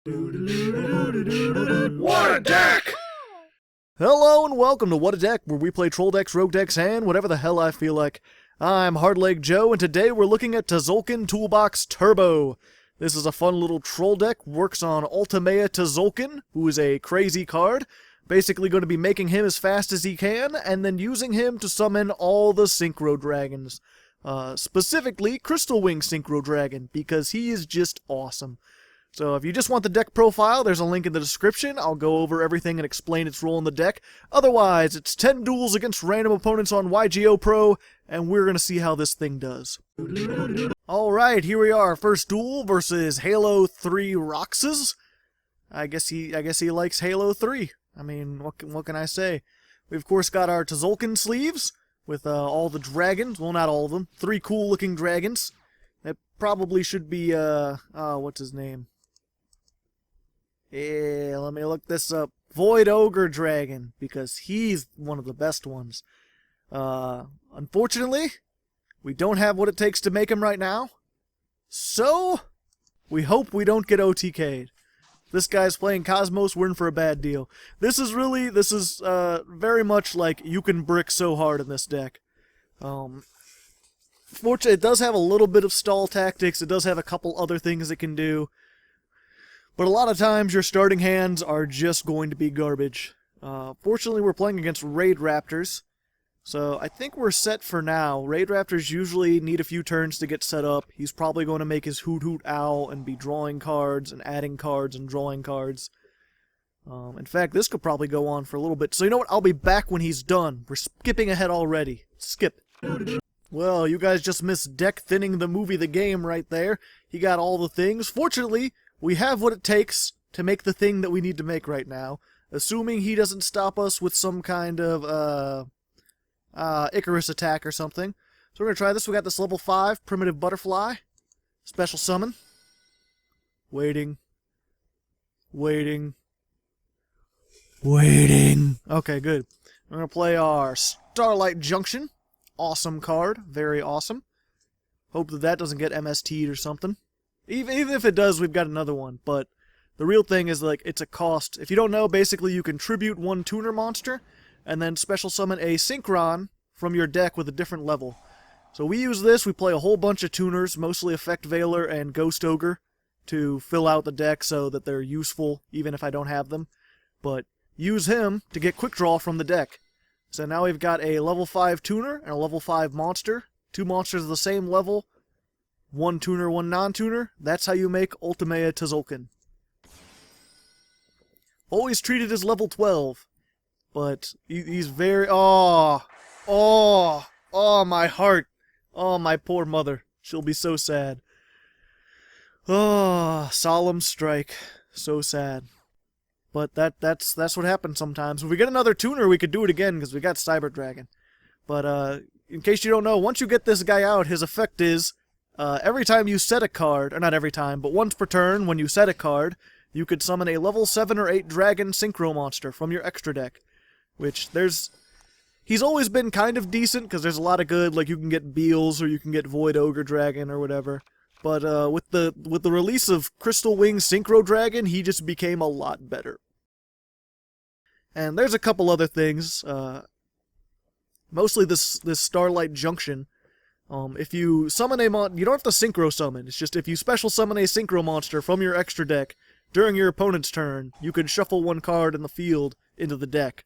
What a deck! Hello and welcome to What a Deck, where we play troll decks, rogue decks, and whatever the hell I feel like. I'm Hardleg Joe, and today we're looking at Tzolkin Toolbox Turbo. This is a fun little troll deck, works on Ultimaya Tzolkin, who is a crazy card. Basically going to be making him as fast as he can, and then using him to summon all the Synchro Dragons. Specifically, Cystal Wing Synchro Dragon, because he is just awesome. So if you just want the deck profile, there's a link in the description. I'll go over everything and explain its role in the deck. Otherwise, it's 10 duels against random opponents on YGOPro, and we're going to see how this thing does. Alright, here we are. First duel versus Halo 3 Roxas. I guess he likes Halo 3. I mean, what can I say? We've of course got our Tzolkin sleeves with all the dragons. Well, not all of them. 3 cool looking dragons. That probably should be what's his name? Yeah, let me look this up. Void Ogre Dragon, because he's one of the best ones. Unfortunately, we don't have what it takes to make him right now. So, we hope we don't get OTK'd. This guy's playing Cosmos, we're in for a bad deal. This is very much like you can brick so hard in this deck. Fortunately, it does have a little bit of stall tactics, it does have a couple other things it can do. But a lot of times your starting hands are just going to be garbage. Fortunately, we're playing against Raid Raptors, so I think we're set for now. Raid Raptors usually need a few turns to get set up. He's probably going to make his Hoot Hoot Owl and be drawing cards and adding cards and drawing cards. In fact, this could probably go on for a little bit. So you know what? I'll be back when he's done. We're skipping ahead already. Skip. Well, you guys just missed deck thinning the movie The Game right there. He got all the things. Fortunately, we have what it takes to make the thing that we need to make right now, assuming he doesn't stop us with some kind of Icarus attack or something. So we're going to try this. We got this level 5 Primitive Butterfly, special summon. Waiting. Okay, good. We're going to play our Starlight Junction. Awesome card, very awesome. Hope that doesn't get MST'd or something. Even if it does, we've got another one, but the real thing is, like, it's a cost. If you don't know, basically you can tribute 1 tuner monster, and then special summon a Synchron from your deck with a different level. So we use this, we play a whole bunch of tuners, mostly Effect Veiler and Ghost Ogre, to fill out the deck so that they're useful, even if I don't have them. But use him to get quick draw from the deck. So now we've got a level 5 tuner and a level 5 monster. 2 monsters of the same level. 1 tuner, 1 non-tuner. That's how you make Ultimaya Tzolkin. Always treated as level 12. But he's very... Oh, my heart. Oh, my poor mother. She'll be so sad. Oh, solemn strike. So sad. But that's what happens sometimes. If we get another tuner, we could do it again, because we got Cyber Dragon. But, in case you don't know, once you get this guy out, his effect is... every time you set a card, or not every time, but once per turn, when you set a card, you could summon a level 7 or 8 Dragon Synchro monster from your extra deck. Which, he's always been kind of decent, because there's a lot of good, like you can get Beelze, or you can get Void Ogre Dragon, or whatever. But, with the release of Cystal Wing Synchro Dragon, he just became a lot better. And there's a couple other things, mostly this Starlight Junction. If you summon a you don't have to synchro summon, it's just if you special summon a synchro monster from your extra deck during your opponent's turn, you can shuffle 1 card in the field into the deck.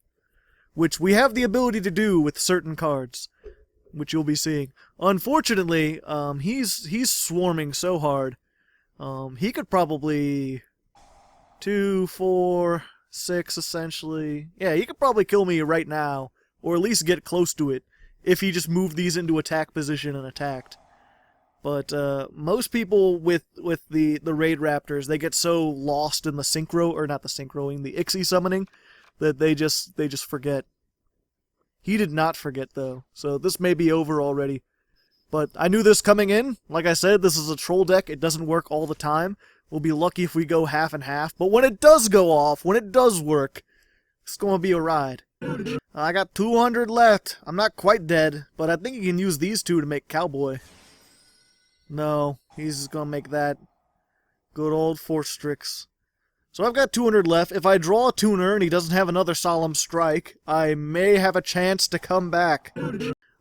Which we have the ability to do with certain cards, which you'll be seeing. Unfortunately, he's swarming so hard. He could probably 2, 4, 6 essentially. Yeah, he could probably kill me right now, or at least get close to it, if he just moved these into attack position and attacked. But most people with the Raid Raptors, they get so lost in the synchro, or not the synchroing, the Ixie summoning, that they just forget. He did not forget though, so this may be over already. But I knew this coming in. Like I said, this is a troll deck, it doesn't work all the time. We'll be lucky if we go half and half, but when it does go off, when it does work, it's gonna be a ride. I got 200 left. I'm not quite dead, but I think you can use these 2 to make Cowboy. No, he's just gonna make that. Good old Force Strix. So I've got 200 left. If I draw a tuner and he doesn't have another Solemn Strike, I may have a chance to come back.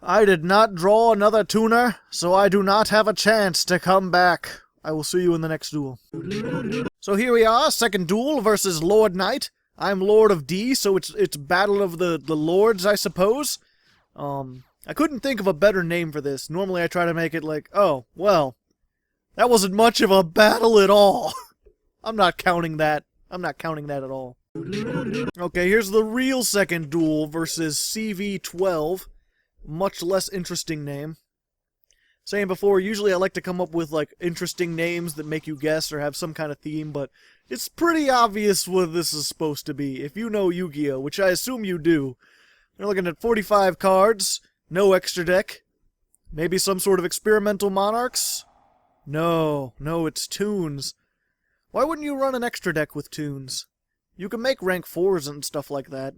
I did not draw another tuner, so I do not have a chance to come back. I will see you in the next duel. So here we are, second duel versus Lord Knight. I'm Lord of D, so it's Battle of the Lords, I suppose. I couldn't think of a better name for this. Normally I try to make it like, oh, well, that wasn't much of a battle at all. I'm not counting that. I'm not counting that at all. Okay, here's the real second duel versus CV12. Much less interesting name. Saying before, usually I like to come up with like interesting names that make you guess or have some kind of theme, but it's pretty obvious what this is supposed to be. If you know Yu-Gi-Oh, which I assume you do. You're looking at 45 cards, no extra deck. Maybe some sort of experimental monarchs? No, it's tunes. Why wouldn't you run an extra deck with tunes? You can make rank 4s and stuff like that.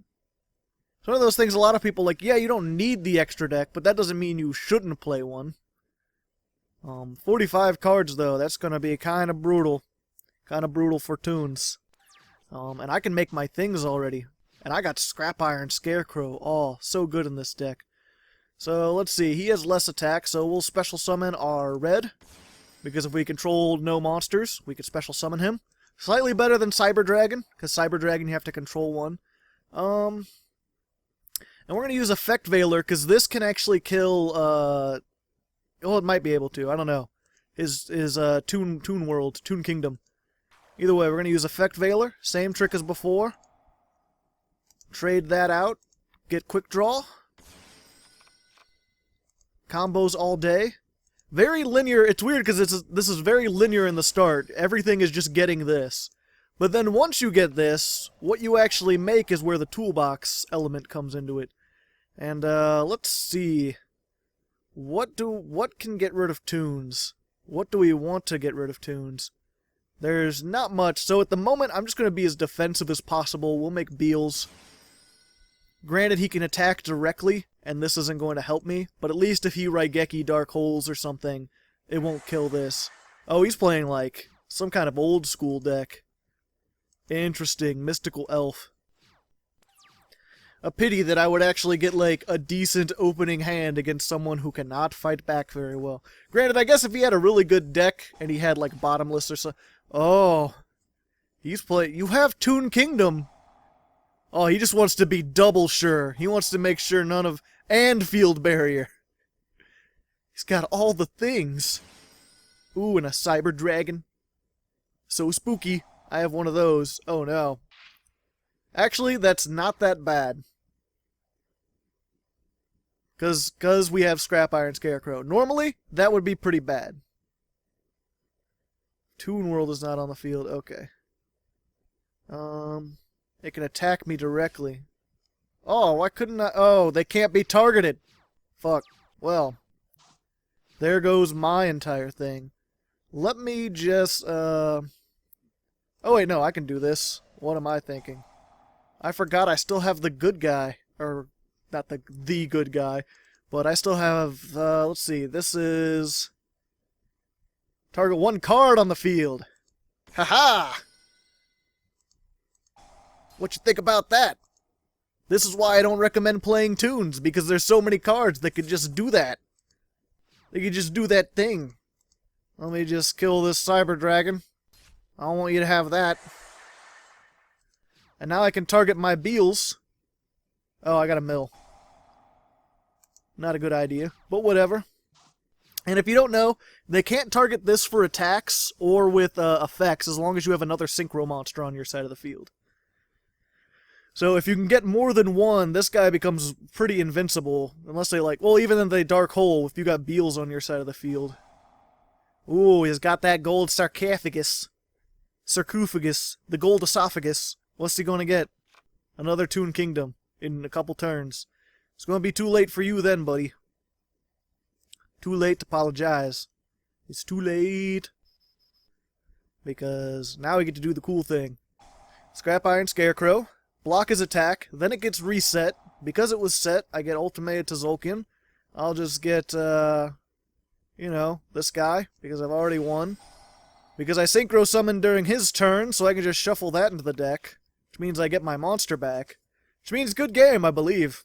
It's one of those things a lot of people like, yeah, you don't need the extra deck, but that doesn't mean you shouldn't play one. 45 cards, though, that's going to be kind of brutal. Kind of brutal for tunes. And I can make my things already. And I got Scrap Iron Scarecrow. Oh, so good in this deck. So, let's see. He has less attack, so we'll special summon our red. Because if we control no monsters, we could special summon him. Slightly better than Cyber Dragon, because Cyber Dragon you have to control one. And we're going to use Effect Veiler, because this can actually kill, well, it might be able to, I don't know. His Toon World, Toon Kingdom. Either way, we're going to use Effect Veiler, same trick as before. Trade that out, get Quick Draw. Combos all day. Very linear. It's weird because this is very linear in the start. Everything is just getting this. But then once you get this, what you actually make is where the toolbox element comes into it. And let's see. What can get rid of tunes? What do we want to get rid of tunes? There's not much. So at the moment, I'm just going to be as defensive as possible. We'll make Beelze. Granted, he can attack directly, and this isn't going to help me, but at least if he Raigeki Dark Holes or something, it won't kill this. Oh, he's playing, like, some kind of old school deck. Interesting. Mystical Elf. A pity that I would actually get, like, a decent opening hand against someone who cannot fight back very well. Granted, I guess if he had a really good deck, and he had, like, Bottomless or something... Oh. He's playing... You have Toon Kingdom! Oh, he just wants to be double sure. He wants to make sure none of... And Field Barrier. He's got all the things. Ooh, and a Cyber Dragon. So spooky. I have one of those. Oh, no. Actually, that's not that bad. Because we have Scrap Iron Scarecrow. Normally, that would be pretty bad. Toon World is not on the field. Okay. It can attack me directly. Oh, why couldn't I... Oh, they can't be targeted. Fuck. Well. There goes my entire thing. Let me just, Oh, wait, no, I can do this. What am I thinking? I forgot I still have the good guy. Or, not the good guy. But I still have, let's see. This is... Target one card on the field. Haha! What you think about that? This is why I don't recommend playing tunes, because there's so many cards that could just do that. They could just do that thing. Let me just kill this Cyber Dragon. I don't want you to have that. And now I can target my Beelze. Oh, I got a mill. Not a good idea, but whatever. And if you don't know, they can't target this for attacks or with effects as long as you have another Synchro monster on your side of the field. So if you can get more than one, this guy becomes pretty invincible. Unless they like, well, even in the Dark Hole, if you got Beelze on your side of the field. Ooh, he's got that gold sarcophagus. Sarcophagus. The gold esophagus. What's he going to get? Another Toon Kingdom in a couple turns. It's going to be too late for you then, buddy. Too late to apologize. It's too late. Because now we get to do the cool thing. Scrap Iron Scarecrow. Block his attack, then it gets reset. Because it was set, I get Ultimaya Tzolkin. I'll just get, you know, this guy, because I've already won. Because I synchro summon during his turn, so I can just shuffle that into the deck. Which means I get my monster back. Which means good game, I believe.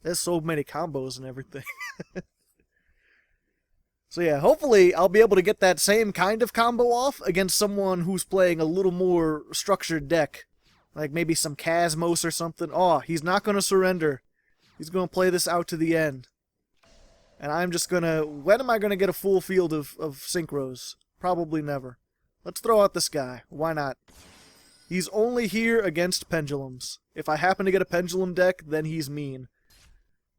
There's so many combos and everything. So yeah, hopefully I'll be able to get that same kind of combo off against someone who's playing a little more structured deck. Like maybe some Chasmos or something. Oh, he's not going to surrender. He's going to play this out to the end. And I'm just going to... When am I going to get a full field of synchros? Probably never. Let's throw out this guy. Why not? He's only here against pendulums. If I happen to get a pendulum deck, then he's mean.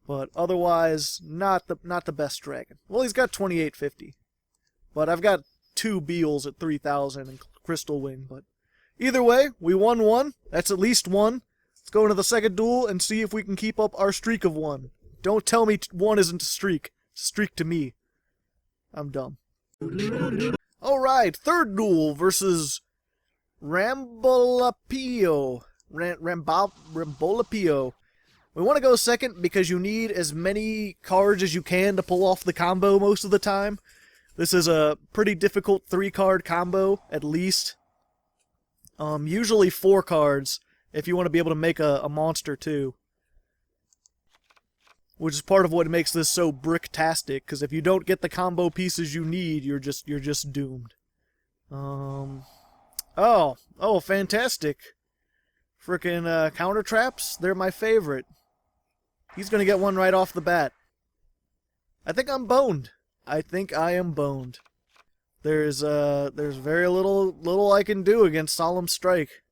But otherwise, not the best dragon. Well, he's got 2850. But I've got 2 Beelze at 3000 and Cystal Wing. But either way, we won one. That's at least one. Let's go into the second duel and see if we can keep up our streak of one. Don't tell me one isn't a streak. It's a streak to me. I'm dumb. Alright, third duel versus Rambolapio. Rambolapio. We want to go second because you need as many cards as you can to pull off the combo most of the time. This is a pretty difficult 3-card combo, at least. Usually 4 cards if you want to be able to make a monster too. Which is part of what makes this so bricktastic, because if you don't get the combo pieces you need, you're just doomed. Oh, fantastic. Frickin' counter traps, they're my favorite. He's gonna get one right off the bat. I think I'm boned. I think I am boned. There's very little I can do against Solemn Strike.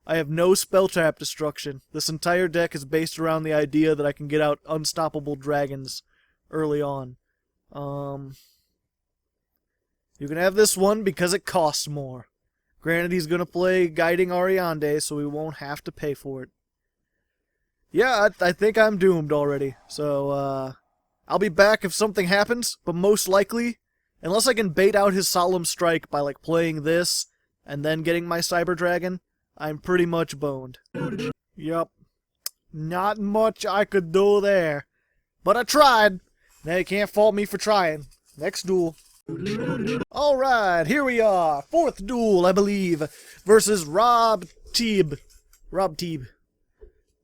I have no spell trap destruction. This entire deck is based around the idea that I can get out unstoppable dragons early on. You can have this one because it costs more. Granted, he's going to play Guiding Ariande, so we won't have to pay for it. Yeah, I think I'm doomed already. So, I'll be back if something happens, but most likely, unless I can bait out his Solemn Strike by, like, playing this and then getting my Cyber Dragon, I'm pretty much boned. Yup. Not much I could do there. But I tried. Now you can't fault me for trying. Next duel. Alright, here we are. Fourth duel, I believe. Versus Rob Teeb. Rob Teeb.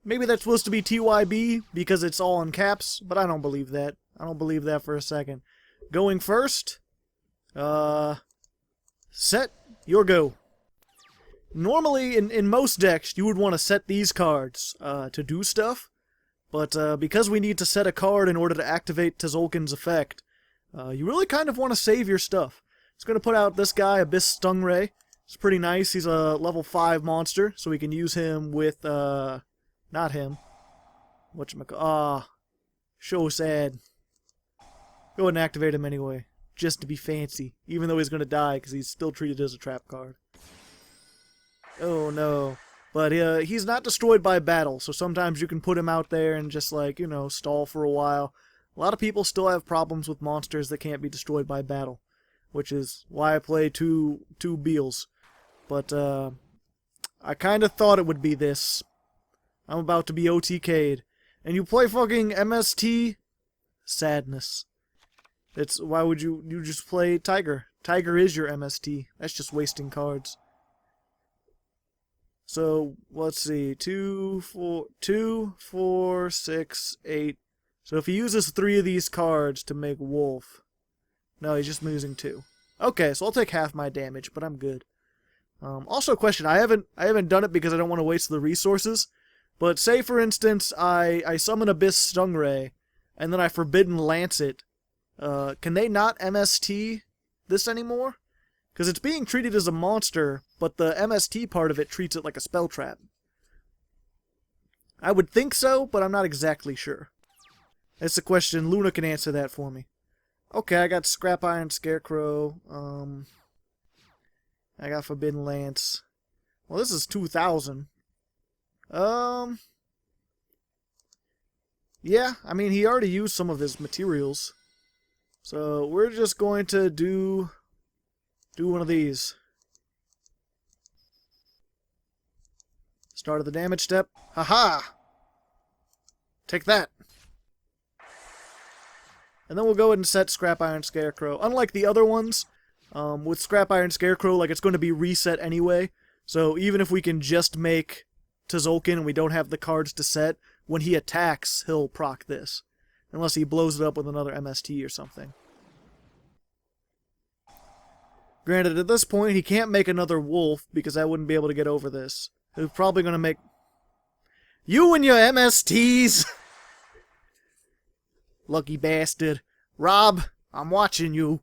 Maybe that's supposed to be TYB because it's all in caps, but I don't believe that. I don't believe that for a second. Going first. Set your go. Normally, in most decks, you would want to set these cards to do stuff, but because we need to set a card in order to activate Tzolkin's effect, you really kind of want to save your stuff. It's going to put out this guy, Abyss Stingray. It's pretty nice. He's a level 5 monster, so we can use him with, not him. Whatchamacallit? So sad. Go ahead and activate him anyway, just to be fancy, even though he's going to die because he's still treated as a trap card. Oh no. But he's not destroyed by battle, so sometimes you can put him out there and just, like, you know, stall for a while. A lot of people still have problems with monsters that can't be destroyed by battle, which is why I play two Beelze. But I kind of thought it would be this. I'm about to be OTK'd. And you play fucking MST? Sadness. Why would you just play Tiger? Tiger is your MST. That's just wasting cards. So, let's see, 2, 4, 6, 8. So if he uses 3 of these cards to make Wolf. No, he's just using 2. Okay, so I'll take half my damage, but I'm good. Also, question, I haven't done it because I don't want to waste the resources. But say, for instance, I summon Abyss Stingray, and then I Forbidden Lance it. Can they not MST this anymore? Because it's being treated as a monster, but the MST part of it treats it like a spell trap. I would think so, but I'm not exactly sure. That's a question. Luna can answer that for me. Okay, I got Scrap Iron Scarecrow. I got Forbidden Lance. Well, this is 2,000. Yeah, I mean, he already used some of his materials. So, we're just going to do one of these. Start of the damage step. Haha! Take that. And then we'll go ahead and set Scrap Iron Scarecrow. Unlike the other ones, with Scrap Iron Scarecrow, like, it's going to be reset anyway. So even if we can just make Tzolkin and we don't have the cards to set, when he attacks, he'll proc this. Unless he blows it up with another MST or something. Granted, at this point, he can't make another wolf, because I wouldn't be able to get over this. He's probably going to make... You and your MSTs! Lucky bastard. Rob, I'm watching you.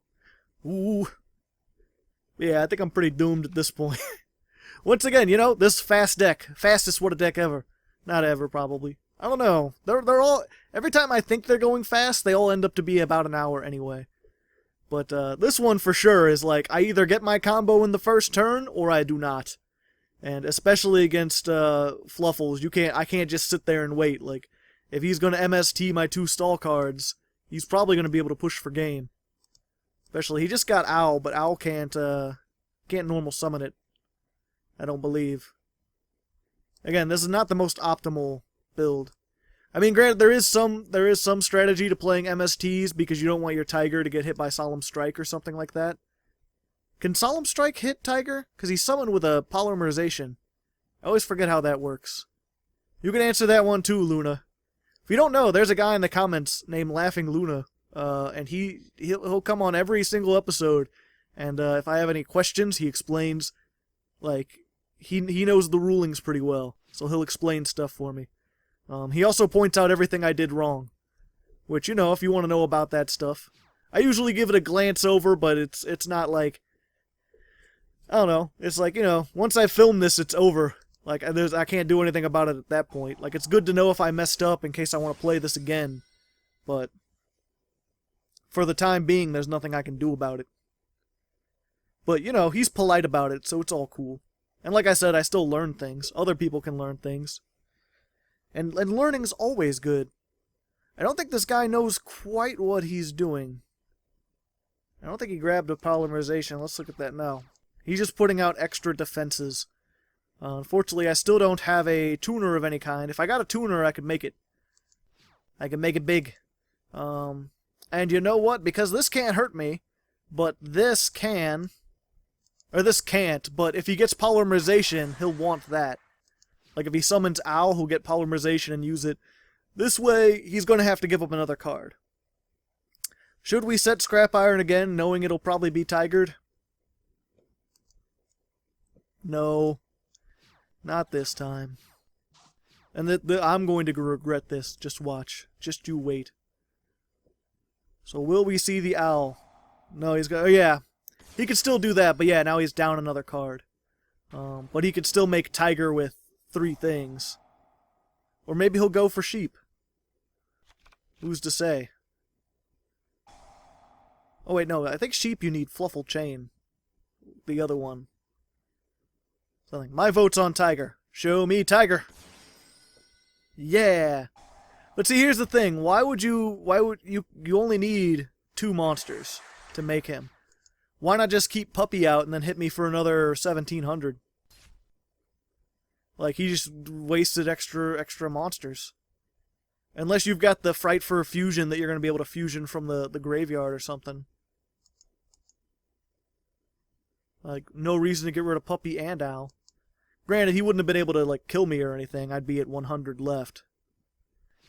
Ooh. Yeah, I think I'm pretty doomed at this point. Once again, you know, this fast deck. Fastest what a deck ever. Not ever, probably. I don't know. They're all... Every time I think they're going fast, they all end up to be about an hour anyway. But this one for sure is like, I either get my combo in the first turn, or I do not. And especially against Fluffles, I can't just sit there and wait. Like, if he's going to MST my 2 stall cards, he's probably going to be able to push for game. Especially, he just got Owl, but Owl can't normal summon it. I don't believe. Again, this is not the most optimal build. I mean, granted, there is some strategy to playing MSTs because you don't want your Tiger to get hit by Solemn Strike or something like that. Can Solemn Strike hit Tiger? Because he's summoned with a Polymerization. I always forget how that works. You can answer that one too, Luna. If you don't know, there's a guy in the comments named Laughing Luna, and he'll come on every single episode, and if I have any questions, he explains. Like, he knows the rulings pretty well, so he'll explain stuff for me. He also points out everything I did wrong, which, you know, if you want to know about that stuff. I usually give it a glance over, but it's not like, I don't know, it's like, you know, once I film this, it's over. Like, I can't do anything about it at that point. Like, it's good to know if I messed up in case I want to play this again, but for the time being, there's nothing I can do about it. But, you know, he's polite about it, so it's all cool. And like I said, I still learn things. Other people can learn things. And learning's always good. I don't think this guy knows quite what he's doing. I don't think he grabbed a Polymerization. Let's look at that now. He's just putting out extra defenses. Unfortunately, I still don't have a tuner of any kind. If I got a tuner, I could make it. I could make it big. And you know what? Because this can't hurt me, but this can. Or this can't, but if he gets Polymerization, he'll want that. Like, if he summons Owl, he'll get Polymerization and use it. This way, he's going to have to give up another card. Should we set Scrap Iron again, knowing it'll probably be Tigered? No. Not this time. And I'm going to regret this. Just watch. Just you wait. So will we see the Owl? No, he's got... Oh, yeah. He could still do that, but yeah, now he's down another card. But he could still make Tiger with 3 things. Or maybe he'll go for Sheep. Who's to say? Oh wait, no, I think Sheep you need Fluffle Chain. The other one. Something. My vote's on Tiger. Show me Tiger. Yeah. But see, here's the thing. Why would you only need 2 monsters to make him? Why not just keep Puppy out and then hit me for another 1700? Like, he just wasted extra monsters. Unless you've got the Fright for Fusion that you're going to be able to fusion from the graveyard or something. Like, no reason to get rid of Puppy and Owl. Granted, he wouldn't have been able to, like, kill me or anything. I'd be at 100 left.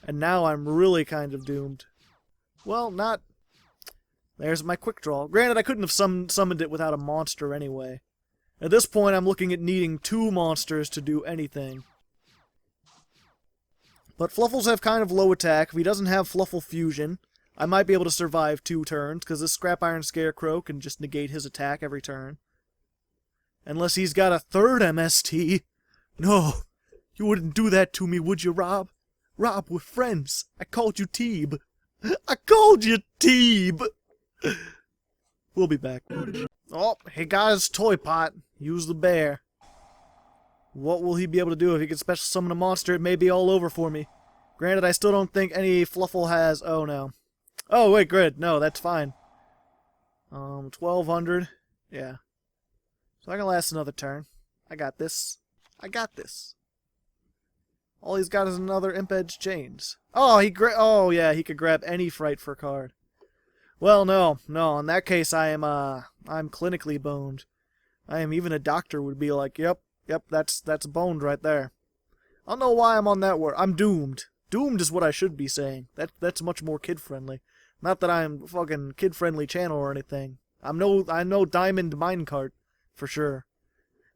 And now I'm really kind of doomed. Well, not... There's my quick draw. Granted, I couldn't have summoned it without a monster anyway. At this point, I'm looking at needing 2 monsters to do anything. But Fluffles have kind of low attack. If he doesn't have Fluffle Fusion, I might be able to survive 2 turns, because this Scrap Iron Scarecrow can just negate his attack every turn. Unless he's got a 3rd MST. No, you wouldn't do that to me, would you, Rob? Rob, we're friends. I called you Teeb. I called you Teeb! We'll be back. Oh, he got his toy pot. Use the bear. What will he be able to do if he can special summon a monster? It may be all over for me. Granted, I still don't think any Fluffle has... Oh, no. Oh, wait, good. No, that's fine. 1200. Yeah. So I can last another turn. I got this. I got this. All he's got is another Imp Edge Chains. Oh, oh yeah, he could grab any Fright for card. Well, no. In that case, I'm clinically boned. Even a doctor would be like, yep, that's boned right there. I don't know why I'm on that word. I'm doomed. Doomed is what I should be saying. That's much more kid-friendly. Not that I'm a fucking kid-friendly channel or anything. I'm no Diamond Minecart, for sure.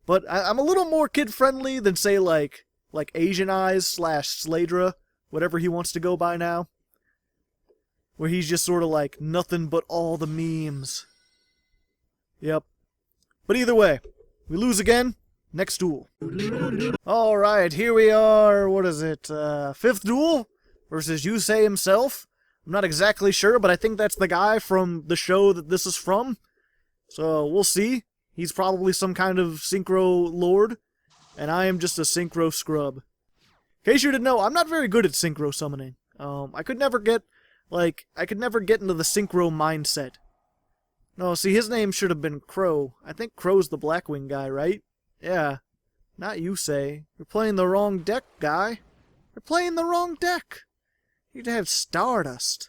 But I'm a little more kid-friendly than, say, like Asian Eyes / Sladra, whatever he wants to go by now. Where he's just sort of like, nothing but all the memes. Yep. But either way, we lose again. Next duel. Alright, here we are. What is it? 5th duel versus Yusei himself. I'm not exactly sure, but I think that's the guy from the show that this is from. So, we'll see. He's probably some kind of synchro lord, and I am just a synchro scrub. In case you didn't know, I'm not very good at synchro summoning. I could never get into the synchro mindset. No, see, his name should have been Crow. I think Crow's the Blackwing guy, right? Yeah. Not Yusei. You're playing the wrong deck, guy. You're playing the wrong deck. You'd have Stardust.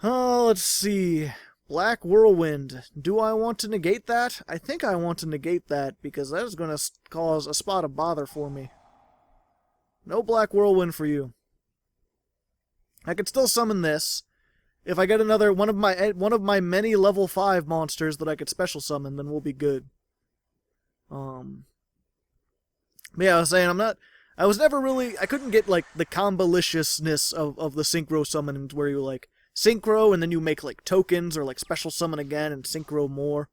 Let's see. Black Whirlwind. Do I want to negate that? I think I want to negate that, because that is going to cause a spot of bother for me. No Black Whirlwind for you. I could still summon this. If I get another one of my many level 5 monsters that I could special summon, then we'll be good. Yeah, I was saying I was never really, I couldn't get like the comboliciousness of the synchro summons where you like synchro and then you make like tokens or like special summon again and synchro more.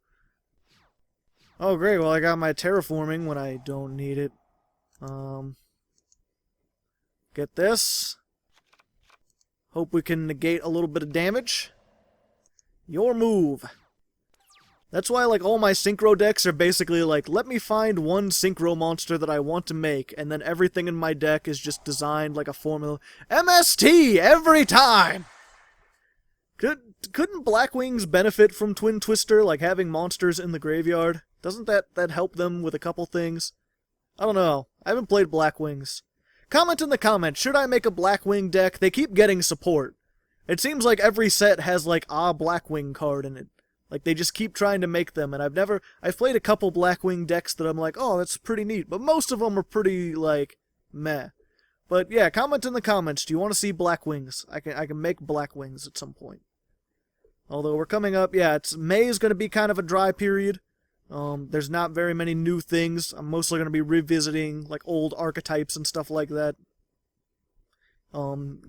Oh great, well I got my terraforming when I don't need it. Get this. Hope we can negate a little bit of damage. Your move. That's why, like, all my synchro decks are basically like, let me find one synchro monster that I want to make, and then everything in my deck is just designed like a formula. MST every time! Couldn't Blackwings benefit from Twin Twister, like having monsters in the graveyard? Doesn't that help them with a couple things? I don't know. I haven't played Blackwings. Comment in the comments, should I make a Blackwing deck? They keep getting support. It seems like every set has like a Blackwing card in it. Like they just keep trying to make them, and I've played a couple Blackwing decks that I'm like, oh, that's pretty neat, but most of them are pretty, like, meh. But yeah, comment in the comments, do you want to see Blackwings? I can make Blackwings at some point. Although we're coming up, yeah, May is going to be kind of a dry period. There's not very many new things. I'm mostly going to be revisiting like old archetypes and stuff like that.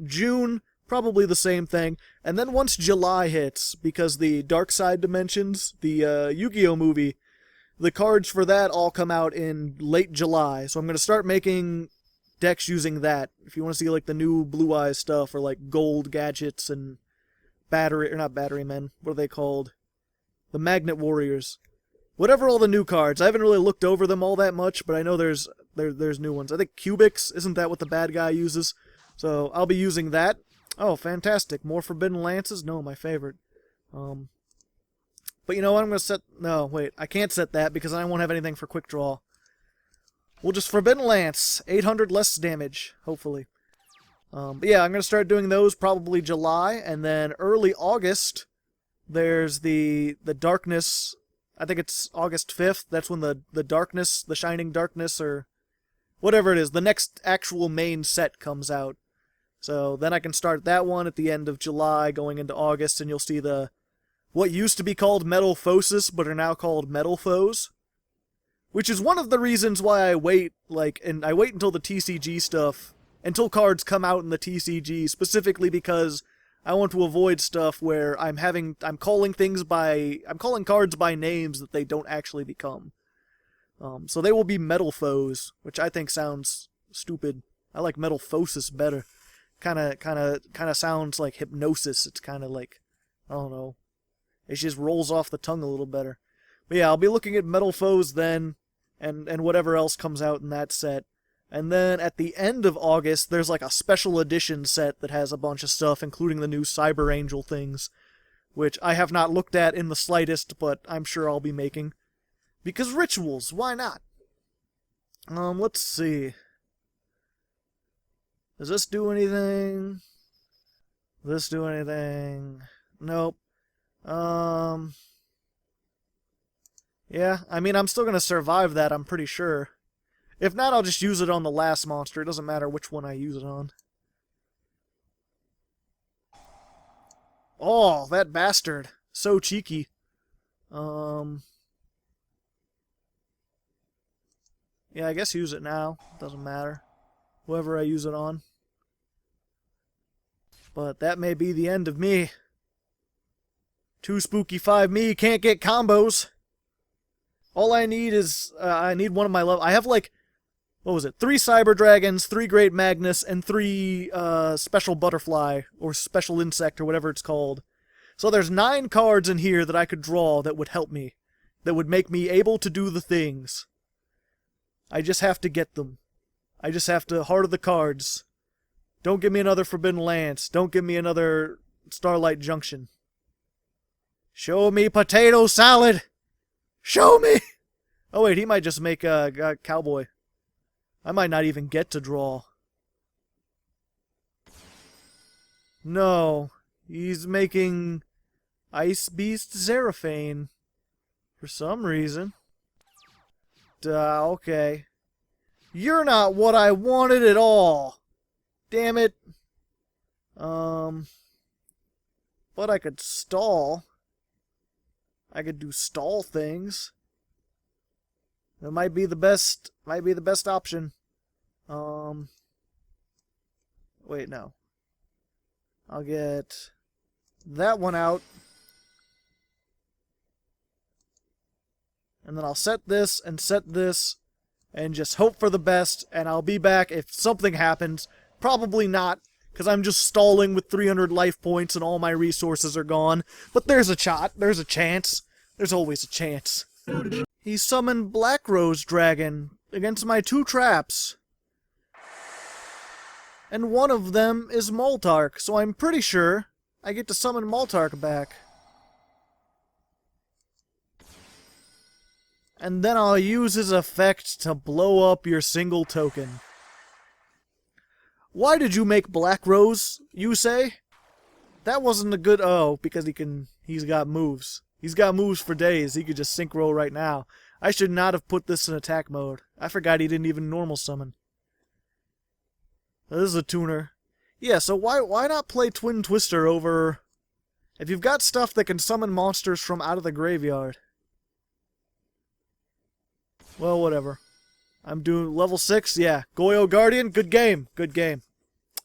June, probably the same thing. And then once July hits, because the Dark Side Dimensions, the Yu-Gi-Oh movie, the cards for that all come out in late July. So I'm going to start making decks using that. If you want to see like the new Blue Eyes stuff or like gold gadgets and not battery men, what are they called? The Magnet Warriors. Whatever all the new cards. I haven't really looked over them all that much, but I know there's new ones. I think Cubics, isn't that what the bad guy uses? So I'll be using that. Oh, fantastic. More Forbidden Lances? No, my favorite. But you know what? I'm going to set... No, wait. I can't set that because I won't have anything for Quick Draw. We'll just Forbidden Lance. 800 less damage, hopefully. But yeah, I'm going to start doing those probably July, and then early August, there's the Darkness... I think it's August 5th. That's when the Darkness, the Shining Darkness, or whatever it is, the next actual main set comes out. So then I can start that one at the end of July, going into August, and you'll see what used to be called Metalphosis, but are now called Metal Foes. Which is one of the reasons why I wait, and I wait until the TCG stuff, until cards come out in the TCG, specifically because I want to avoid stuff where I'm calling cards by names that they don't actually become. So they will be Metal Foes, which I think sounds stupid. I like Metalphosis better. Kinda sounds like hypnosis. It's kinda like, I don't know. It just rolls off the tongue a little better. But yeah, I'll be looking at Metal Foes then, and whatever else comes out in that set. And then at the end of August, there's like a special edition set that has a bunch of stuff, including the new Cyber Angel things, which I have not looked at in the slightest, but I'm sure I'll be making. Because rituals, why not? Let's see. Does this do anything? Does this do anything? Nope. Yeah, I mean, I'm still gonna survive that, I'm pretty sure. If not, I'll just use it on the last monster. It doesn't matter which one I use it on. Oh, that bastard. So cheeky. Yeah, I guess use it now. Doesn't matter. Whoever I use it on. But that may be the end of me. 2 spooky 5 me, can't get combos. All I need is, I need one of my level. I have like, what was it? 3 Cyber Dragons, 3 Great Magnus, and 3 Special Butterfly, or Special Insect, or whatever it's called. So there's 9 cards in here that I could draw that would help me. That would make me able to do the things. I just have to get them. I just have to heart of the cards. Don't give me another Forbidden Lance. Don't give me another Starlight Junction. Show me potato salad! Show me! Oh wait, he might just make a cowboy. I might not even get to draw. No. He's making Ice Beast Zeraphane. For some reason. Okay. You're not what I wanted at all. Damn it. But I could stall. I could do stall things. That might be the best option. Wait, no. I'll get that one out. And then I'll set this and just hope for the best, and I'll be back if something happens. Probably not, because I'm just stalling with 300 life points and all my resources are gone. But there's a shot, there's a chance. There's always a chance. He summoned Black Rose Dragon against my 2 traps. And one of them is Moltark, so I'm pretty sure I get to summon Moltark back. And then I'll use his effect to blow up your single token. Why did you make Black Rose, you say? That wasn't a good... Oh, because he's got moves. He's got moves for days. He could just synchro right now. I should not have put this in attack mode. I forgot he didn't even normal summon. This is a tuner. Yeah, so why not play Twin Twister over... If you've got stuff that can summon monsters from out of the graveyard. Well, whatever. I'm doing level 6, yeah. Goyo Guardian, good game, good game.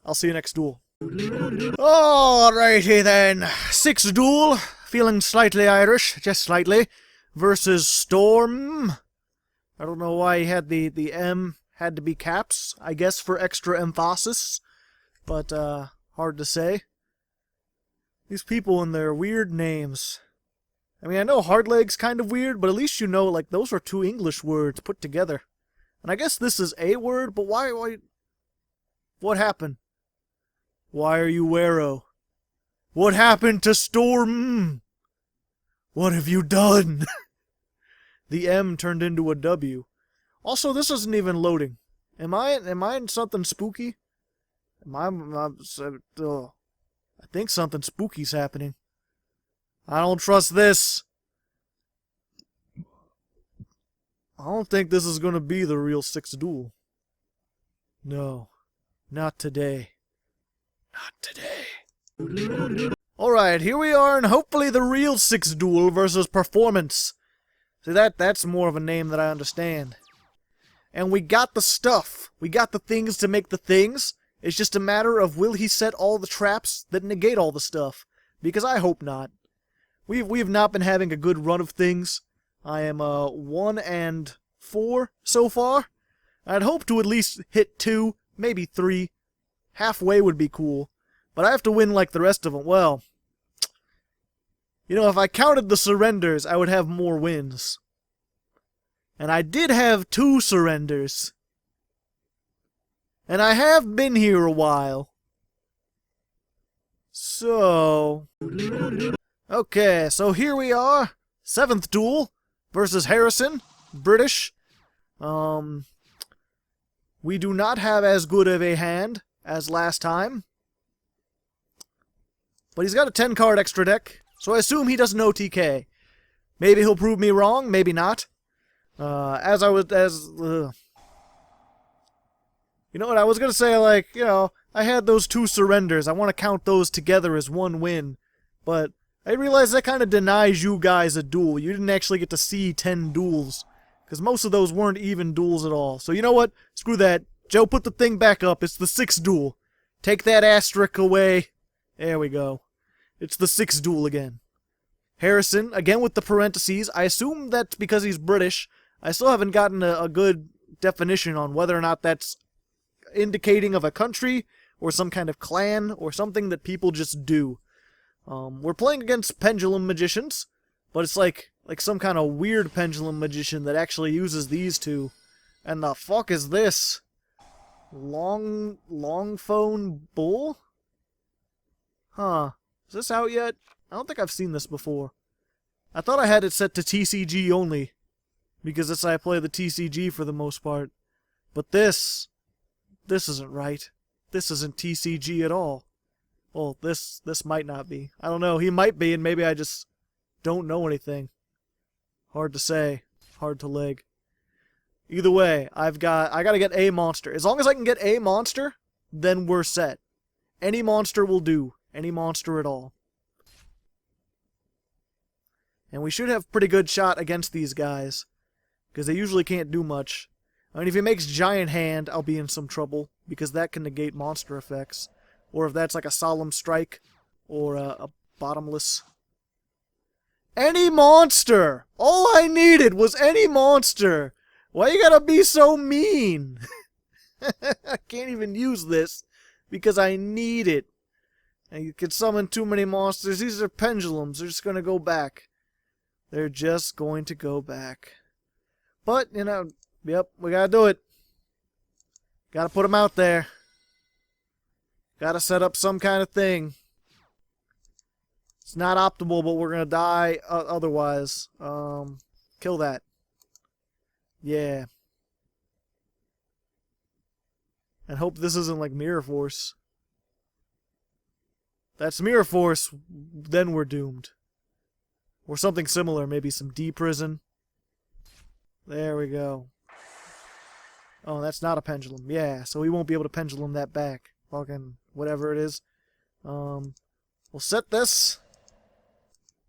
I'll see you next duel. Alrighty then. 6th duel, feeling slightly Irish, just slightly, versus Storm. I don't know why he had the M had to be caps, I guess for extra emphasis, but hard to say. These people and their weird names. I mean, I know Hardleg's kind of weird, but at least you know, like, those are 2 English words put together. And I guess this is a word, but why, what happened? Why are you Wero? What happened to Storm? What have you done? The M turned into a W. Also, this isn't even loading. Am I in something spooky? I think something spooky's happening. I don't trust this. I don't think this is going to be the real 6th duel. No. Not today. Not today. Alright, here we are, and hopefully the real 6th duel versus Performance. See, that's more of a name that I understand. And we got the stuff. We got the things to make the things. It's just a matter of will he set all the traps that negate all the stuff. Because I hope not. We've not been having a good run of things. I am 1 and 4 so far. I'd hope to at least hit 2, maybe 3. Halfway would be cool. But I have to win like the rest of them. Well, you know, if I counted the surrenders, I would have more wins. And I did have 2 surrenders. And I have been here a while. So... Okay, so here we are. 7th duel versus Harrison, British. We do not have as good of a hand as last time. But he's got a 10-card extra deck, so I assume he doesn't know TK. Maybe he'll prove me wrong, maybe not. You know what, I was gonna say, like, you know, I had those 2 surrenders. I want to count those together as 1 win. But I realized that kind of denies you guys a duel. You didn't actually get to see 10 duels. Because most of those weren't even duels at all. So you know what? Screw that. Joe, put the thing back up. It's the 6th duel. Take that asterisk away. There we go. It's the 6th duel again. Harrison, again with the parentheses. I assume that's because he's British. I still haven't gotten a good definition on whether or not that's indicating of a country or some kind of clan or something that people just do. We're playing against pendulum magicians, but it's like some kind of weird pendulum magician that actually uses these 2. And the fuck is this? Long phone bull? Huh. Is this out yet? I don't think I've seen this before. I thought I had it set to TCG only, because that's how I play the TCG for the most part. But this isn't right. This isn't TCG at all. Well, this might not be. I don't know. He might be, and maybe I just don't know anything. Hard to say. Hard to leg. Either way, I gotta get a monster. As long as I can get a monster, then we're set. Any monster will do. Any monster at all. And we should have pretty good shot against these guys, because they usually can't do much. I mean, if he makes Giant Hand, I'll be in some trouble, because that can negate monster effects. Or if that's like a Solemn Strike, or a Bottomless. Any monster! All I needed was any monster! Why you gotta be so mean? I can't even use this, because I need it. And you can summon too many monsters. These are pendulums. They're just gonna go back. They're just going to go back. But, you know, yep, we gotta do it. Gotta put them out there. Gotta set up some kind of thing. It's not optimal, but we're gonna die otherwise. Kill that. Yeah. And hope this isn't like Mirror Force. That's Mirror Force, then we're doomed. Or something similar, maybe some D-Prison. There we go. Oh, that's not a pendulum. Yeah, so we won't be able to pendulum that back. Fucking whatever it is. We'll set this.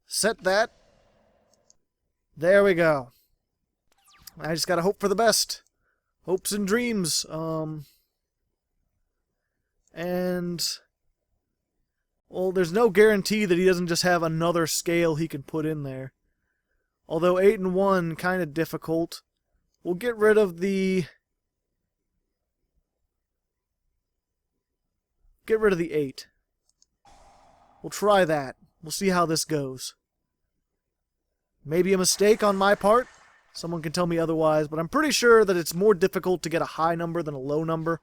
Set that. There we go. I just gotta hope for the best. Hopes and dreams. And... well, there's no guarantee that he doesn't just have another scale he can put in there. Although 8 and 1, kind of difficult. We'll get rid of the... get rid of the 8. We'll try that. We'll see how this goes. Maybe a mistake on my part. Someone can tell me otherwise, but I'm pretty sure that it's more difficult to get a high number than a low number.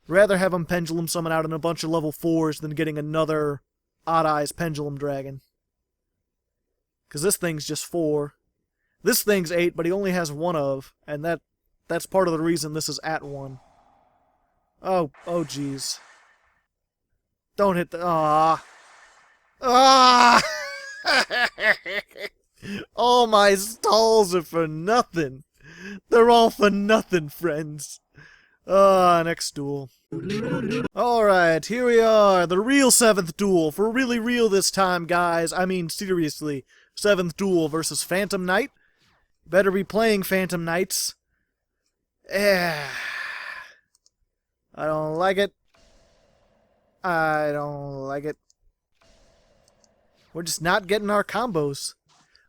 Rather have him pendulum summon out in a bunch of level 4s than getting another Odd Eyes Pendulum Dragon. Because this thing's just 4. This thing's 8, but he only has 1 of, and that's part of the reason this is at 1. Oh jeez. Don't hit the... ah. Ah! All my stalls are for nothing. They're all for nothing, friends. Next duel. Alright, here we are. The real 7th duel. For really real this time, guys. I mean, seriously. 7th duel versus Phantom Knight. Better be playing Phantom Knights. I don't like it. I don't like it. We're just not getting our combos.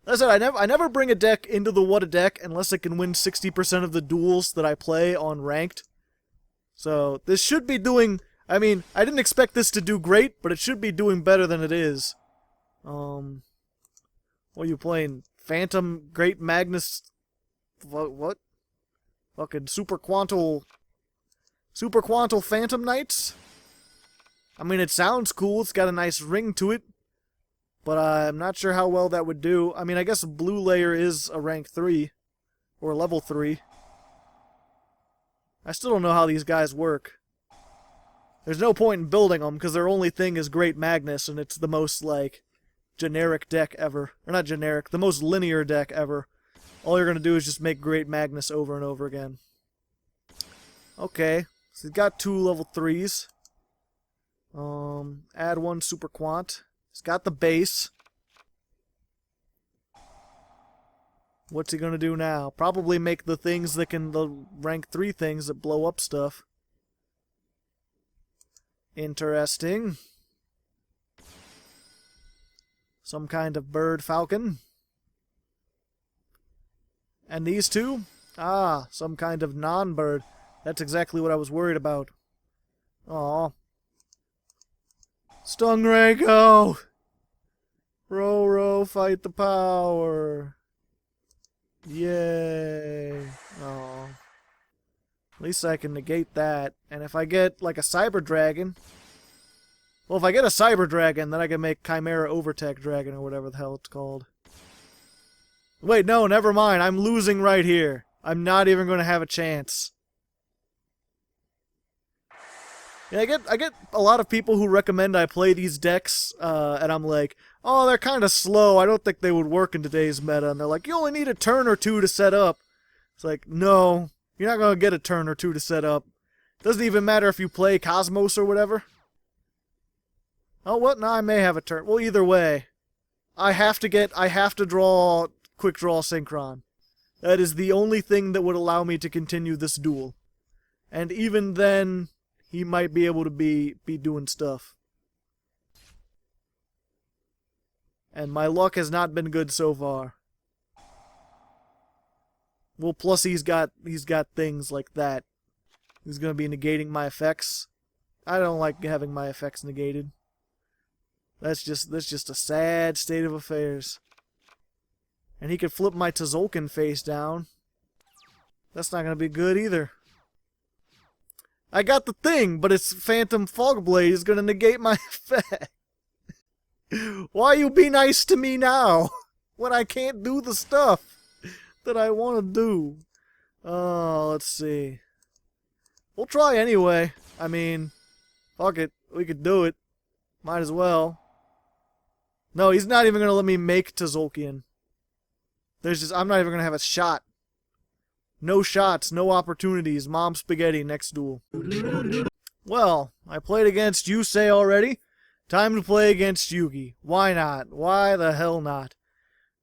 Like I said, I never bring a deck into the What a Deck unless it can win 60% of the duels that I play on Ranked. So, this should be doing... I mean, I didn't expect this to do great, but it should be doing better than it is. What are you playing? Phantom Great Magnus... what? Fucking Super Quantal Phantom Knights? I mean, it sounds cool. It's got a nice ring to it. But I'm not sure how well that would do. I mean, I guess Blue Layer is a rank 3. Or level 3. I still don't know how these guys work. There's no point in building them because their only thing is Great Magnus, and it's the most, like, generic deck ever. Or not generic, the most linear deck ever. All you're going to do is just make Great Magnus over and over again. Okay, so he's got 2 level 3s. Add 1 Super Quant. He's got the base. What's he going to do now? Probably make the things that can, the rank 3 things that blow up stuff. Interesting. Some kind of bird falcon. And these two? Ah, some kind of non-bird. That's exactly what I was worried about. Aw. Stingray, go! Row, fight the power. Yay. Aw. At least I can negate that. And if I get, like, a Cyber Dragon... Well, if I get a Cyber Dragon, then I can make Chimera Overtech Dragon, or whatever the hell it's called. Wait, no, never mind. I'm losing right here. I'm not even going to have a chance. Yeah, I get a lot of people who recommend I play these decks, and I'm like, oh, they're kind of slow. I don't think they would work in today's meta. And they're like, you only need a turn or 2 to set up. It's like, no, you're not going to get a turn or 2 to set up. Doesn't even matter if you play Cosmos or whatever. Oh, what? No, I may have a turn. Well, either way, I have to draw Quick Draw Synchron. That is the only thing that would allow me to continue this duel. And even then, he might be able to be doing stuff. And my luck has not been good so far. Well, plus he's got things like that. He's gonna be negating my effects. I don't like having my effects negated. That's just a sad state of affairs. And he could flip my Tzolkin face down. That's not gonna be good either. I got the thing, but its Phantom Fogblade is gonna negate my effect. Why you be nice to me now when I can't do the stuff that I want to do? Oh, let's see. We'll try anyway. I mean, fuck it, we could do it. Might as well. No, he's not even gonna let me make Tzolkin. I'm not even gonna have a shot. No shots, no opportunities. Mom spaghetti next duel. Well, I played against Yusei already. Time to play against Yugi. Why not? Why the hell not?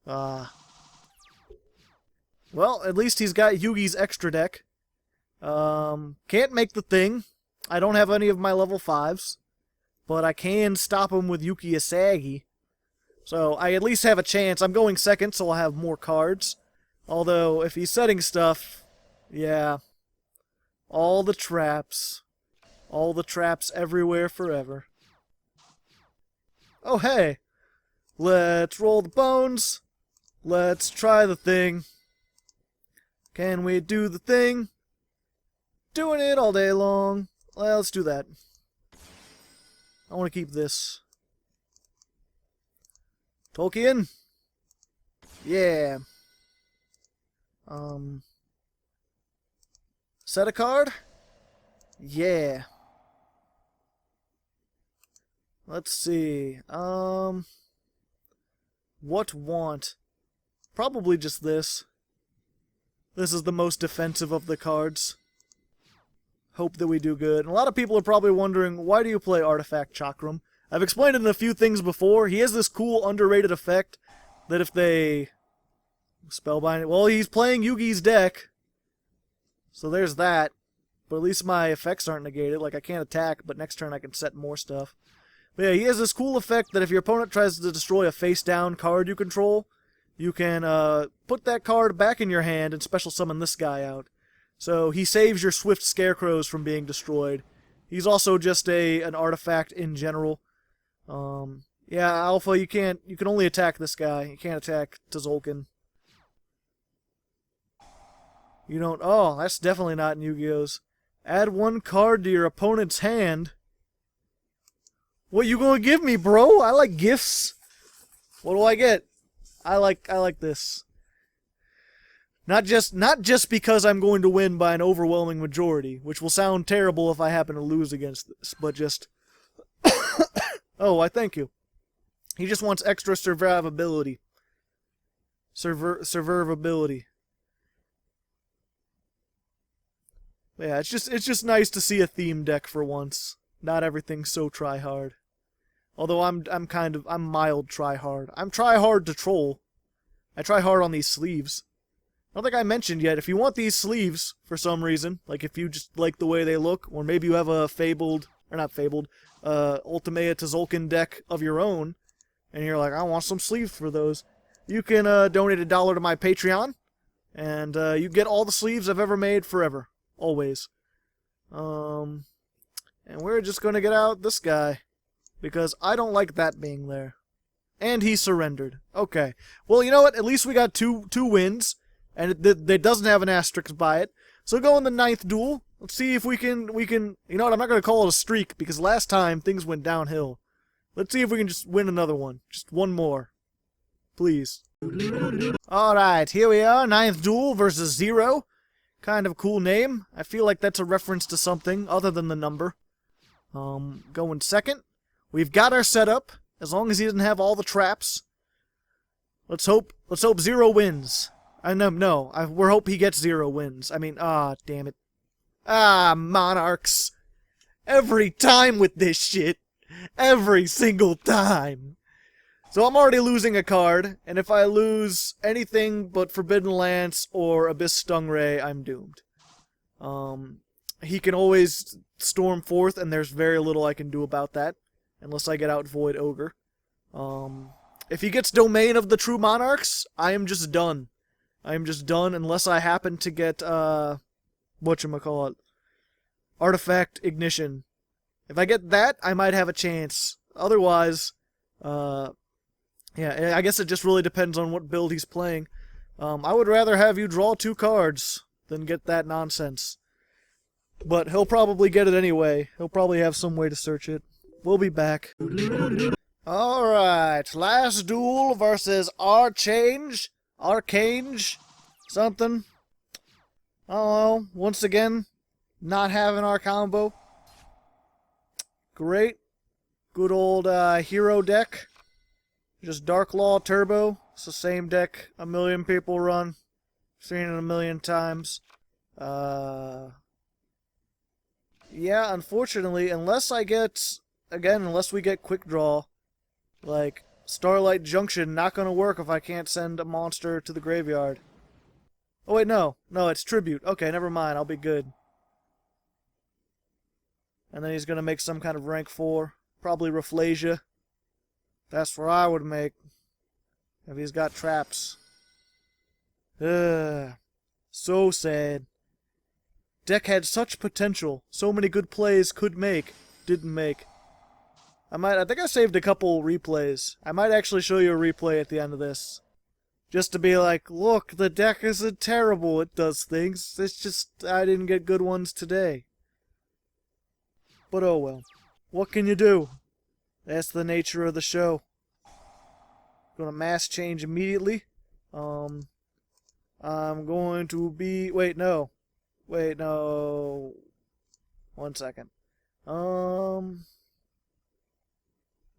Well, at least he's got Yugi's extra deck. Can't make the thing. I don't have any of my level 5s. But I can stop him with Yuki Asagi. So I at least have a chance. I'm going second, so I'll have more cards. Although, if he's setting stuff, yeah. All the traps. All the traps everywhere forever. Oh, hey. Let's roll the bones. Let's try the thing. Can we do the thing? Doing it all day long. Well, let's do that. I want to keep this. Tolkien? Yeah. Set a card? Yeah. Let's see. What want? Probably just this. This is the most defensive of the cards. Hope that we do good. And a lot of people are probably wondering, why do you play Artifact Chakram? I've explained it in a few things before. He has this cool underrated effect that if they spellbind... Well, he's playing Yugi's deck. So there's that. But at least my effects aren't negated. Like, I can't attack, but next turn I can set more stuff. But yeah, he has this cool effect that if your opponent tries to destroy a face-down card you control, you can put that card back in your hand and special summon this guy out. So he saves your Swift Scarecrows from being destroyed. He's also just an artifact in general. Yeah, Alpha, you can only attack this guy. You can't attack Tzolkin. You don't... Oh, that's definitely not in Yu-Gi-Oh's. Add 1 card to your opponent's hand. What you gonna give me, bro? I like gifts. What do I get? I like this. Not just because I'm going to win by an overwhelming majority, which will sound terrible if I happen to lose against this, but just... Oh, I thank you. He just wants extra survivability. Survivability. Yeah, it's just nice to see a theme deck for once. Not everything's so try hard. Although I'm mild try hard. I'm try hard to troll. I try hard on these sleeves. I don't think I mentioned yet, if you want these sleeves for some reason, like if you just like the way they look, or maybe you have a Ultimaya Tzolkin deck of your own, and you're like, I want some sleeves for those, you can donate $1 to my Patreon, and you get all the sleeves I've ever made forever. Always. And we're just gonna get out this guy, because I don't like that being there. And he surrendered. Okay. Well, you know what? At least we got two wins. And it doesn't have an asterisk by it. So go in the 9th duel. Let's see if we can... You know what? I'm not going to call it a streak, because last time things went downhill. Let's see if we can just win another one. Just one more. Please. Alright, here we are. 9th duel versus 0. Kind of a cool name. I feel like that's a reference to something other than the number. Going second. We've got our setup. As long as he doesn't have all the traps. Let's hope 0 wins. We're hope he gets 0 wins. I mean, damn it. Monarchs. Every time with this shit. Every single time. So I'm already losing a card, and if I lose anything but Forbidden Lance or Abyss Stingray, I'm doomed. He can always storm forth, and there's very little I can do about that, unless I get out Void Ogre. If he gets Domain of the True Monarchs, I am just done. I am just done unless I happen to get, whatchamacallit, Artifact Ignition. If I get that, I might have a chance. Otherwise, yeah, I guess it just really depends on what build he's playing. I would rather have you draw 2 cards than get that nonsense. But he'll probably get it anyway. He'll probably have some way to search it. We'll be back. Alright, last duel versus Archange, something. Oh, once again, not having our combo. Great. Good old hero deck. Just Dark Law Turbo. It's the same deck a million people run. Seen it a million times. Yeah, unfortunately, unless we get Quick Draw, like Starlight Junction, not gonna work if I can't send a monster to the graveyard. Oh wait, no, it's Tribute. Okay, never mind, I'll be good. And then he's gonna make some kind of rank 4, probably Rafflesia. That's what I would make if he's got traps. Ugh, so sad. Deck had such potential, so many good plays could make, didn't make. I think I saved a couple replays. I might actually show you a replay at the end of this. Just to be like, look, the deck isn't terrible, it does things. It's just, I didn't get good ones today. But oh well. What can you do? That's the nature of the show. Gonna mass change immediately. I'm going to be... Wait, no. 1 second.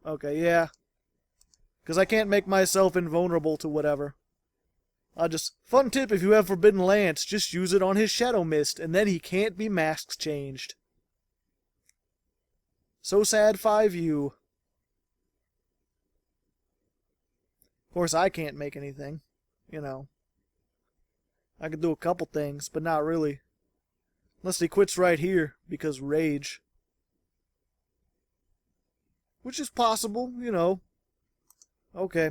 Okay, yeah. Because I can't make myself invulnerable to whatever. Fun tip, if you have Forbidden Lance, just use it on his Shadow Mist, and then he can't be mask changed. So sad 5U. Of course, I can't make anything. You know. I could do a couple things, but not really. Unless he quits right here, because rage. Which is possible, you know. Okay.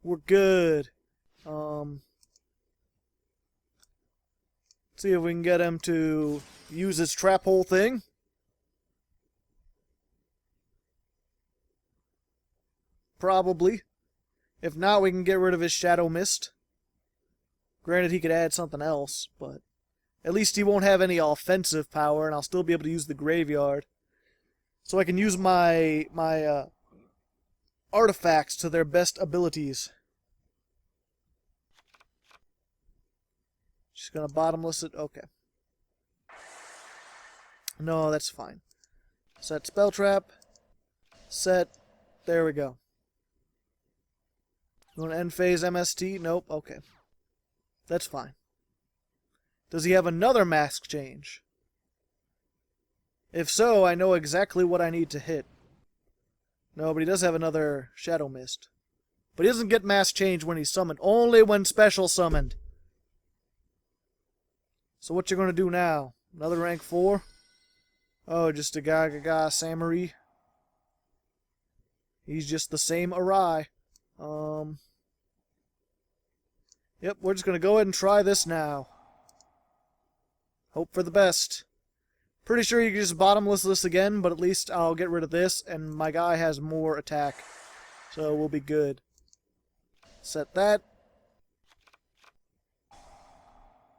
We're good. See if we can get him to use his trap hole thing. Probably. If not, we can get rid of his Shadow Mist. Granted, he could add something else, but at least he won't have any offensive power, and I'll still be able to use the graveyard. So I can use my artifacts to their best abilities. Just gonna bottomless it. Okay. No, that's fine. Set spell trap. Set. There we go. You want to end phase MST? Nope. Okay. That's fine. Does he have another mask change? If so, I know exactly what I need to hit. No, but he does have another Shadow Mist. But he doesn't get mask change when he's summoned. Only when special summoned. So what you gonna do now? Another rank 4? Oh, just a Gaga Samurai. He's just the same Arai. Yep, we're just gonna go ahead and try this now. Hope for the best. Pretty sure you can just bottomless this again, but at least I'll get rid of this, and my guy has more attack. So we'll be good. Set that.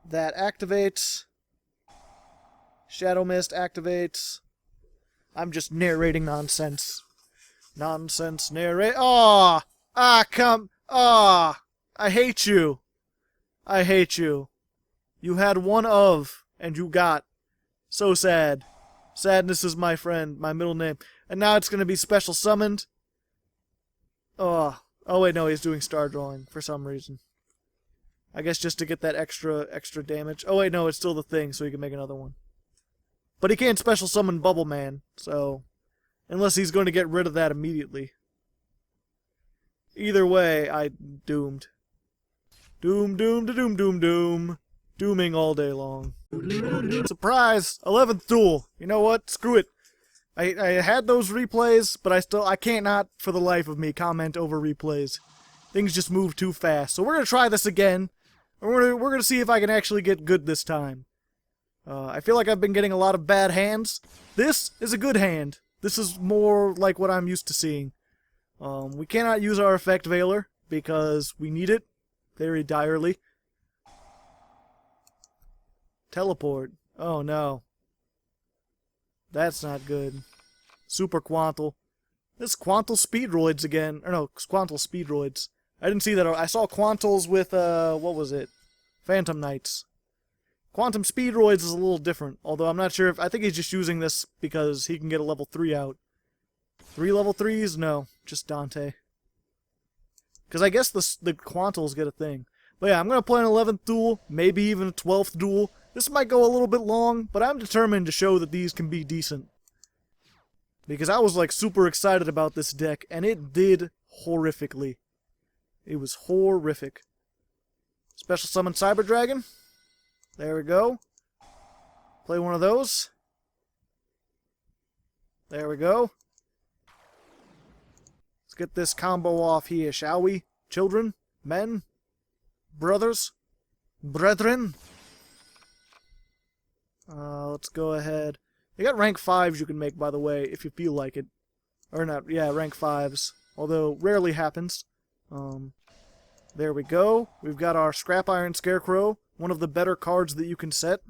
That activates. Shadow Mist activates. I'm just narrating nonsense. Nonsense narrate. Oh! Come. Oh! I hate you. I hate you. You had one of, and you got. So sad. Sadness is my friend, my middle name. And now it's going to be special summoned. Oh. Oh wait, no, he's doing star drawing for some reason. I guess just to get that extra damage. Oh wait, no, it's still the thing, so he can make another one. But he can't special summon Bubble Man, so... Unless he's going to get rid of that immediately. Either way, I'm doomed. Doom, doom, doom, doom, doom. Dooming all day long. Surprise! 11th duel! You know what? Screw it. I had those replays, but I can't not, for the life of me, comment over replays. Things just move too fast. So we're going to try this again. And we're going to see if I can actually get good this time. I feel like I've been getting a lot of bad hands. This is a good hand. This is more like what I'm used to seeing. We cannot use our effect Veiler, because we need it very direly. Teleport. Oh no. That's not good. Super Quantal. This Quantal Speedroids again. Or no, Quantal Speedroids. I didn't see that. I saw Quantals with, what was it? Phantom Knights. Quantum Speedroids is a little different. Although I'm not sure if... I think he's just using this because he can get a level 3 out. 3 level 3s? No. Just Dante. Because I guess the Quantals get a thing. But yeah, I'm going to play an 11th duel. Maybe even a 12th duel. This might go a little bit long, but I'm determined to show that these can be decent. Because I was like super excited about this deck, and it did horrifically. It was horrific. Special Summon Cyber Dragon. There we go. Play one of those. There we go. Let's get this combo off here, shall we? Children? Men? Brothers? Brethren? Let's go ahead. You got rank 5s you can make, by the way, if you feel like it. Or not, yeah, rank 5s. Although, rarely happens. There we go. We've got our Scrap Iron Scarecrow. One of the better cards that you can set.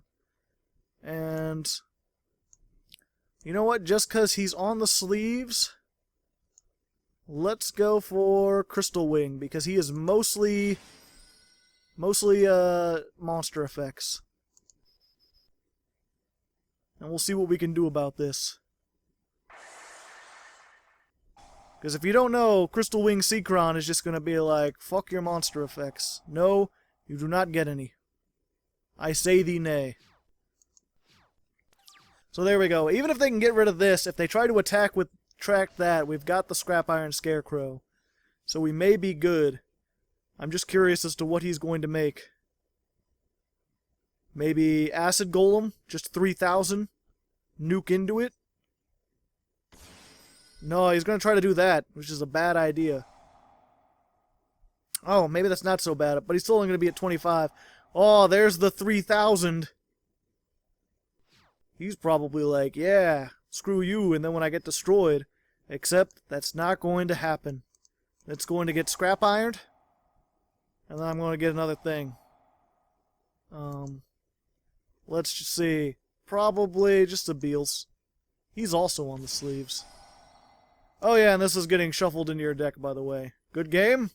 And... you know what? Just because he's on the sleeves... let's go for Cystal Wing, because he is mostly monster effects. And we'll see what we can do about this. Because if you don't know, Cystal Wing Synchro is just going to be like, fuck your monster effects. No, you do not get any. I say thee nay. So there we go. Even if they can get rid of this, if they try to attack with that, we've got the Scrap Iron Scarecrow. So we may be good. I'm just curious as to what he's going to make. Maybe Acid Golem, just 3,000. Nuke into it. No, he's going to try to do that, which is a bad idea. Oh, maybe that's not so bad, but he's still only going to be at 25. Oh, there's the 3,000. He's probably like, yeah, screw you, and then when I get destroyed. Except, that's not going to happen. It's going to get scrap ironed, and then I'm going to get another thing. Let's just see. Probably just a Beelze. He's also on the sleeves. Oh yeah, and this is getting shuffled into your deck, by the way. Good game?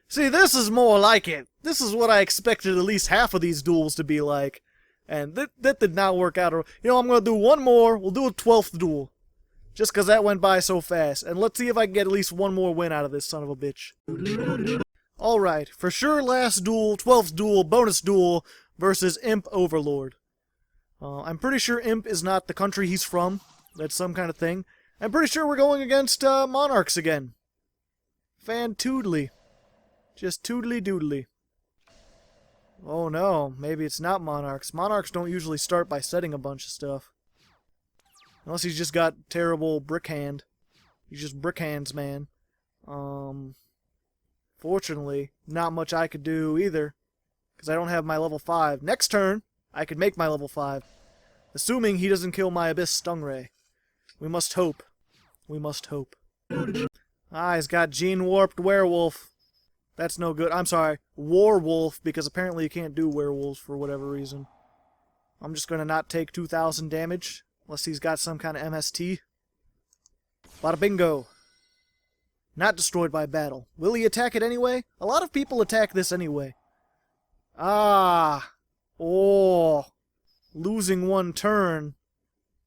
See, this is more like it. this is what I expected at least half of these duels to be like. And that did not work out. You know, I'm going to do one more. We'll do a 12th duel. Just because that went by so fast. And let's see if I can get at least one more win out of this son of a bitch. Alright, for sure last duel, 12th duel, bonus duel versus Imp Overlord. I'm pretty sure Imp is not the country he's from. That's some kind of thing. I'm pretty sure we're going against Monarchs again. Fan-toodly. Just toodly-doodly. Oh no, maybe it's not Monarchs. Monarchs don't usually start by setting a bunch of stuff. Unless he's just got terrible brick hand. He's just brick hands, man. Fortunately, not much I could do either. Because I don't have my level 5. Next turn, I could make my level 5. Assuming he doesn't kill my Abyss Stingray. We must hope. We must hope. Ah, he's got Gene Warped Werewolf. That's no good. I'm sorry, Warwolf, because apparently you can't do werewolves for whatever reason. I'm just going to not take 2,000 damage, unless he's got some kind of MST. Bada bingo. Not destroyed by battle. Will he attack it anyway? A lot of people attack this anyway. Ah. Oh. Losing one turn.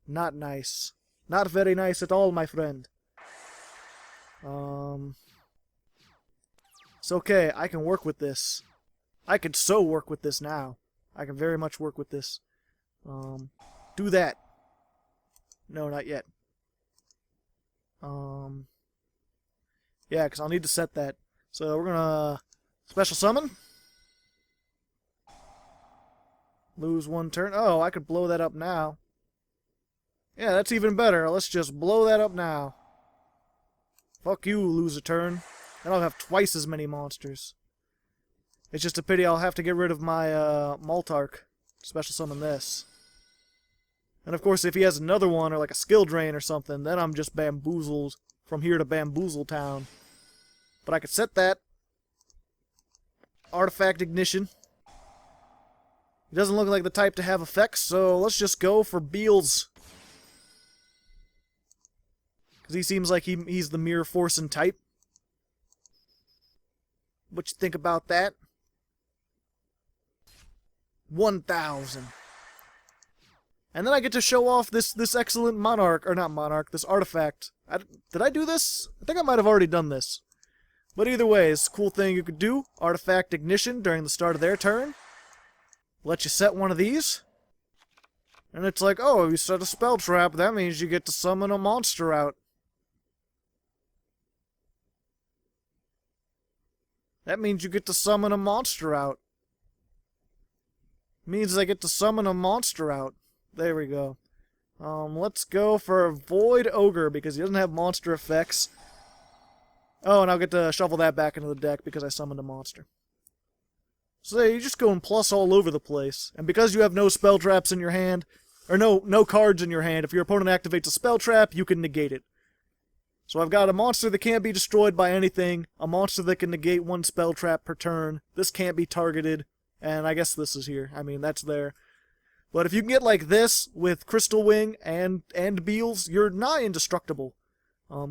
Not nice. Not very nice at all, my friend. It's okay, I can work with this. I can so work with this now. I can very much work with this. Do that. No, not yet. Yeah, because I'll need to set that. So we're gonna special summon. Lose one turn. Oh, I could blow that up now. Yeah, that's even better. Let's just blow that up now. Fuck you, lose a turn. Then I'll have twice as many monsters. It's just a pity I'll have to get rid of my Maltark. Special summon this. And of course, if he has another one, or like a skill drain or something, then I'm just bamboozled from here to Bamboozle Town. But I could set that. Artifact Ignition. He doesn't look like the type to have effects, so let's just go for Beelze. Because he seems like he's the Mirror Forcing type. What you think about that? 1,000. And then I get to show off this excellent Monarch, or not Monarch, this artifact. Did I do this? I think I might have already done this. But either way, it's a cool thing you could do. Artifact Ignition during the start of their turn. Let you set one of these. And it's like, oh, you set a spell trap, that means you get to summon a monster out. That means you get to summon a monster out. Means I get to summon a monster out. There we go. Let's go for Void Ogre, because he doesn't have monster effects. Oh, and I'll get to shuffle that back into the deck because I summoned a monster. So there, you're just going plus all over the place. And because you have no spell traps in your hand, or no cards in your hand, if your opponent activates a spell trap, you can negate it. So I've got a monster that can't be destroyed by anything, a monster that can negate one spell trap per turn, this can't be targeted, and I guess this is here. I mean, that's there. But if you can get like this with Cystal Wing and Beelze, you're nigh indestructible.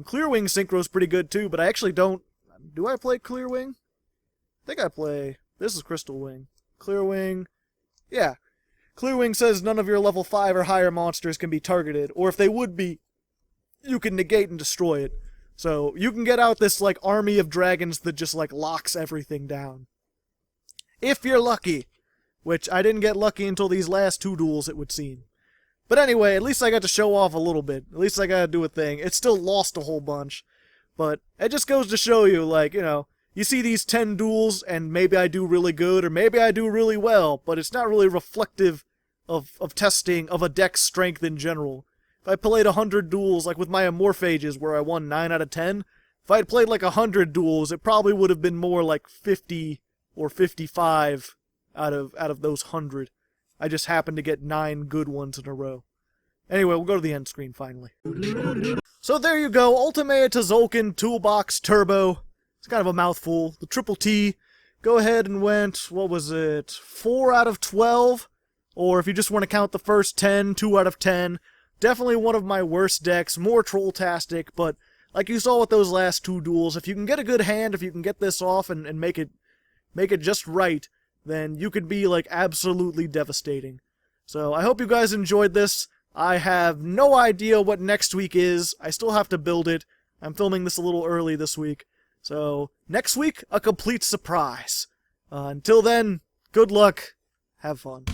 Clear Wing Synchro's pretty good too, but I actually don't... Do I play Clear Wing? I think I play... This is Cystal Wing. Clear Wing... Yeah. Clear Wing says none of your level 5 or higher monsters can be targeted, or if they would be, you can negate and destroy it. So you can get out this like army of dragons that just like locks everything down. If you're lucky. Which I didn't get lucky until these last 2 duels, it would seem. But anyway, at least I got to show off a little bit. At least I got to do a thing. It still lost a whole bunch. But it just goes to show you, like, you know, you see these 10 duels, and maybe I do really good, or maybe I do really well, but it's not really reflective of testing of a deck's strength in general. If I played 100 duels, like with my Amorphages, where I won 9 out of 10, if I had played like 100 duels, it probably would have been more like 50 or 55 out of those 100. I just happened to get 9 good ones in a row. Anyway, we'll go to the end screen finally. So there you go, Ultimaya Tzolkin Toolbox Turbo. It's kind of a mouthful. The Triple T. Go ahead and went, what was it, 4 out of 12? Or if you just want to count the first 10, 2 out of 10. Definitely one of my worst decks, more troll-tastic, but like you saw with those last 2 duels, if you can get a good hand, if you can get this off and make it, make it just right, then you could be like absolutely devastating. So I hope you guys enjoyed this. I have no idea what next week is. I still have to build it. I'm filming this a little early this week. So next week, a complete surprise. Until then, good luck. Have fun.